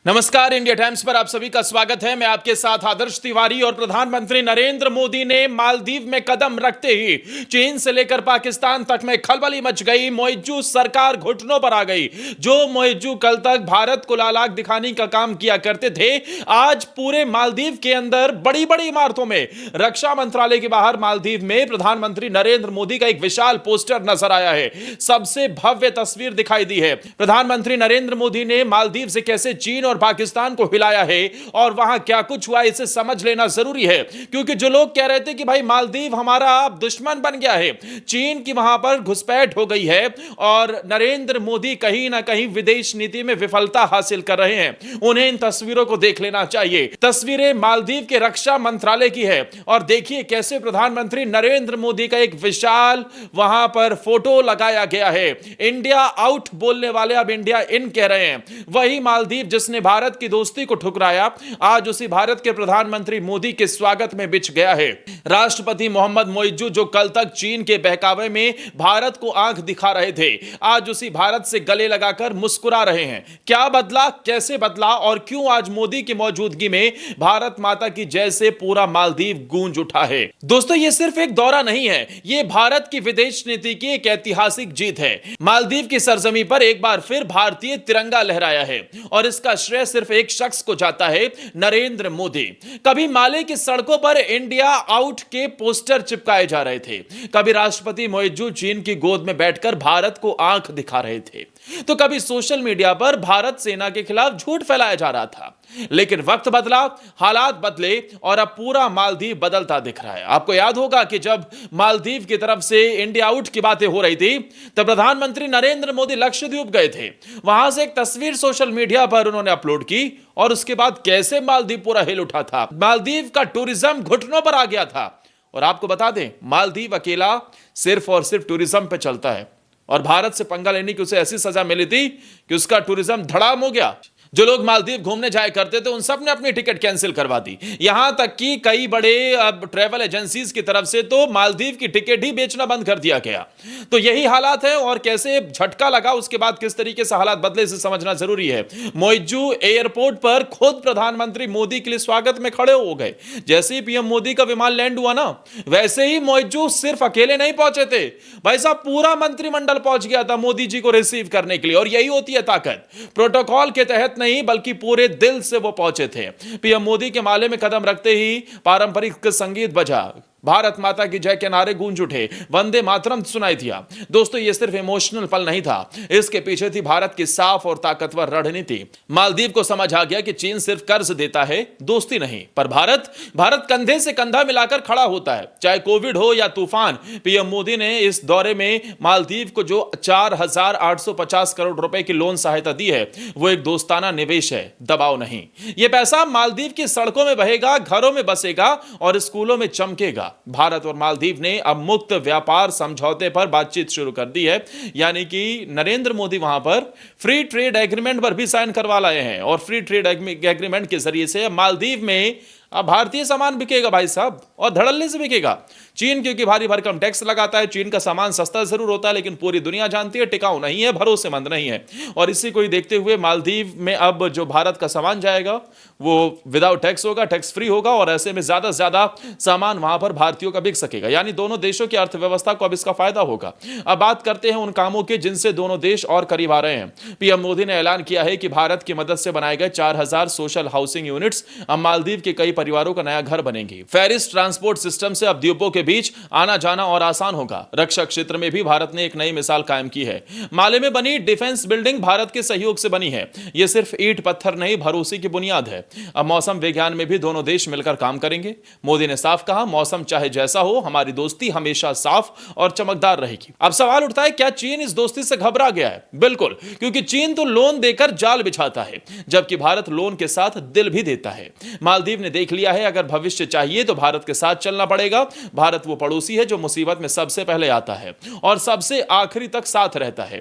नमस्कार, India times पर आप सभी का स्वागत है। मैं आपके साथ आदर्श तिवारी। और प्रधानमंत्री नरेंद्र मोदी ने मालदीव में कदम रखते ही चीन से लेकर पाकिस्तान तक में खलबली मच गई। मोइज्जू सरकार घुटनों पर आ गई। जो मोइज्जू कल तक भारत को लाल आंख दिखाने का काम किया करते थे, आज पूरे मालदीव के अंदर बड़ी बड़ी इमारतों में, रक्षा मंत्रालय के बाहर मालदीव में प्रधानमंत्री नरेंद्र मोदी का एक विशाल पोस्टर नजर आया है। सबसे भव्य तस्वीर दिखाई दी है। प्रधानमंत्री नरेंद्र मोदी ने मालदीव से कैसे चीन और पाकिस्तान को हिलाया है और वहां क्या कुछ हुआ, इसे समझ लेना जरूरी है। क्योंकि जो लोग कह रहे थे कि भाई मालदीव हमारा दुश्मन बन गया है, चीन की वहां पर घुसपैठ हो गई है और नरेंद्र मोदी कहीं ना कहीं विदेश नीति में विफलता हासिल कर रहे हैं, उन्हें इन तस्वीरों को देख लेना चाहिए। तस्वीरें मालदीव के रक्षा मंत्रालय की है और देखिए कैसे प्रधानमंत्री नरेंद्र मोदी का एक विशाल वहां पर फोटो लगाया गया है। इंडिया आउट बोलने वाले अब इंडिया इन कह रहे हैं। वही मालदीव जिसने भारत की दोस्ती को ठुकराया, आज उसी भारत के प्रधानमंत्री मोदी के स्वागत में बिछ गया है। राष्ट्रपति मोहम्मद मोइज्जू जो कल तक चीन के बहकावे में भारत को आंख दिखा रहे थे, आज उसी भारत से गले लगाकर मुस्कुरा रहे हैं। क्या बदला, कैसे बदला और क्यों आज मोदी की मौजूदगी में भारत माता की जय से पूरा मालदीव गूंज उठा है। दोस्तों, यह सिर्फ एक दौरा नहीं है, यह भारत की विदेश नीति की एक ऐतिहासिक जीत है। मालदीव की सरजमी पर एक बार फिर भारतीय तिरंगा लहराया है और इसका श्रेय सिर्फ एक शख्स को जाता है, नरेंद्र मोदी। कभी माले की सड़कों पर इंडिया आउट के पोस्टर चिपकाए जा रहे थे, कभी राष्ट्रपति मोइज्जू चीन की गोद में बैठकर भारत को आंख दिखा रहे थे, तो कभी सोशल मीडिया पर भारत सेना के खिलाफ झूठ फैलाया जा रहा था। लेकिन वक्त बदला, हालात बदले और अब पूरा मालदीव बदलता दिख रहा है। आपको याद होगा कि जब मालदीव की तरफ से इंडिया आउट की बातें हो रही थी, तब प्रधानमंत्री नरेंद्र मोदी लक्षद्वीप गए थे। वहां से एक तस्वीर सोशल मीडिया पर उन्होंने अपलोड की और उसके बाद कैसे मालदीव पूरा हिल उठा था। मालदीव का टूरिज्म घुटनों पर आ गया था। और आपको बता दें, मालदीव अकेला सिर्फ और सिर्फ टूरिज्म पे चलता है और भारत से पंगा लेने की उसे ऐसी सजा मिली थी कि उसका टूरिज्म धड़ाम हो गया। जो लोग मालदीव घूमने जाया करते थे, उन सब ने अपनी टिकट कैंसिल करवा दी। यहां तक कि कई बड़े ट्रैवल एजेंसीज की तरफ से तो मालदीव की टिकट ही बेचना बंद कर दिया गया। तो यही हालात है और कैसे झटका लगा, उसके बाद किस तरीके से हालात बदले, इसे समझना जरूरी है। मोइज्जू एयरपोर्ट पर खुद प्रधानमंत्री मोदी के लिए स्वागत में खड़े हो गए। जैसे ही पीएम मोदी का विमान लैंड हुआ ना, वैसे ही मोइज्जू सिर्फ अकेले नहीं पहुंचे थे भाई साहब, पूरा मंत्रिमंडल पहुंच गया था मोदी जी को रिसीव करने के लिए। और यही होती है ताकत, प्रोटोकॉल के तहत नहीं बल्कि पूरे दिल से वो पहुंचे थे। पीएम मोदी के माले में कदम रखते ही पारंपरिक संगीत बजा, भारत माता की जय के नारे गूंज उठे, वंदे मातरम सुनाई दिया। दोस्तों, ये सिर्फ इमोशनल पल नहीं था, इसके पीछे थी भारत की साफ और ताकतवर रणनीति। मालदीव को समझ आ गया कि चीन सिर्फ कर्ज देता है, दोस्ती नहीं। पर भारत कंधे से कंधा मिलाकर खड़ा होता है, चाहे कोविड हो या तूफान। पीएम मोदी ने इस दौरे में मालदीव को जो 4,850 करोड़ रुपए की लोन सहायता दी है, वो एक दोस्ताना निवेश है, दबाव नहीं। यह पैसा मालदीव की सड़कों में बहेगा, घरों में बसेगा और स्कूलों में चमकेगा। भारत और मालदीव ने अब मुक्त व्यापार समझौते पर बातचीत शुरू कर दी है, यानी कि नरेंद्र मोदी वहां पर फ्री ट्रेड एग्रीमेंट पर भी साइन करवा लाए हैं। और फ्री ट्रेड एग्रीमेंट के जरिए से मालदीव में अब भारतीय सामान बिकेगा भाई साहब, और धड़ल्ले से बिकेगा। चीन क्योंकि भारी भरकम टैक्स लगाता है, चीन का सामान सस्ता जरूर होता है, लेकिन पूरी दुनिया जानती है टिकाऊ नहीं है, भरोसेमंद नहीं है। और इसी को ही देखते हुए मालदीव में अब जो भारत का सामान जाएगा वो विदाउट टैक्स होगा, टैक्स फ्री होगा, और ऐसे में ज्यादा से ज्यादा सामान वहां पर भारतीयों का बिक सकेगा। यानी दोनों देशों की अर्थव्यवस्था को अब इसका फायदा होगा। अब बात करते हैं उन कामों के जिनसे दोनों देश और करीब आ रहे हैं। पीएम मोदी ने ऐलान किया है कि भारत की मदद से बनाए गए 4,000 सोशल हाउसिंग यूनिट्स अब मालदीव के कई परिवारों का नया घर बनेंगी। फेरिस ट्रांसपोर्ट सिस्टम से अब द्वीपों के बीच आना जाना और आसान होगा। रक्षा क्षेत्र में भी भारत ने एक नई मिसाल कायम की है। माले में बनी डिफेंस बिल्डिंग भारत के सहयोग से बनी है। यह सिर्फ ईंट पत्थर नहीं, भरोसे की बुनियाद है। अब मौसम विज्ञान में भी दोनों देश मिलकर काम करेंगे। मोदी ने साफ कहा, मौसम चाहे जैसा हो, हमारी दोस्ती हमेशा साफ और चमकदार रहेगी। अब सवाल उठता है, क्या चीन इस दोस्ती से घबरा गया है? बिल्कुल, क्योंकि चीन तो लोन देकर जाल बिछाता है, जबकि भारत लोन के साथ दिल भी देता है। मालदीव ने देख लिया है, अगर भविष्य चाहिए तो भारत के साथ चलना पड़ेगा। भारत वो पड़ोसी है जो मुसीबत में सबसे पहले आता है और सबसे आखिरी तक साथ रहता है।